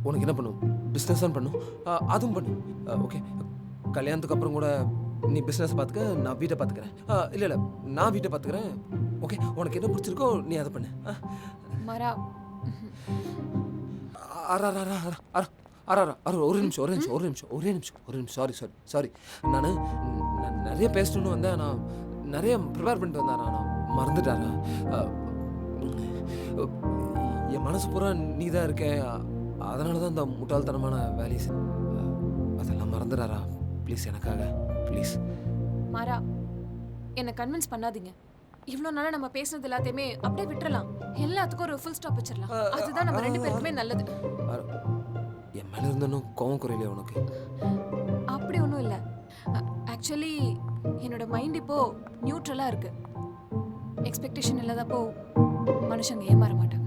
உனக்கு என்ன பண்ணும்? பிஸ்னஸ் தான் பண்ணும். அதுவும் பண்ணு. ஓகே. கல்யாணத்துக்கு அப்புறம் கூட நீ பிஸ்னஸ் பார்த்துக்க, நான் வீட்டை பார்த்துக்கிறேன். இல்லை நான் வீட்டை பார்த்துக்கிறேன். ஓகே, உனக்கு என்ன பிடிச்சிருக்கோ நீ அதை பண்ணு. மரா. ஒரு நிமிஷம். சாரி. நான் நிறைய பேசணும்னு வந்தேன். நான் நிறைய ப்ரிப்பேர் பண்ணிட்டு வந்தேன். நான் மறந்துட்டாரா? என் மனசு பூரா நீ தான் இருக்க. அதனால தான் இந்த முட்டாள்தனமான வேலையை அதெல்லாம் மறந்துடாரா? ப்ளீஸ், எனக்காக ப்ளீஸ். மாரா, என்னை கன்வின்ஸ் பண்ணாதீங்க. இவ்வளோ நாளாக நம்ம பேசுனது எல்லாத்தையுமே அப்படியே விட்டுறலாம். எல்லாத்துக்கும் ஒரு ஃபுல் ஸ்டாப் வச்சிடலாம். அதுதான் நம்ம 2 பேருக்குமே நல்லது. என் மேலே இருந்தனும் கோவம் குறையில உனக்கு? அப்படி ஒன்றும் இல்லை. ஆக்சுவலி என்னோட மைண்ட் இப்போ நியூட்ரலாக இருக்கு. எக்ஸ்பெக்டேஷன் இல்லாதப்போ மனுஷங்க ஏமாற மாட்டாங்க.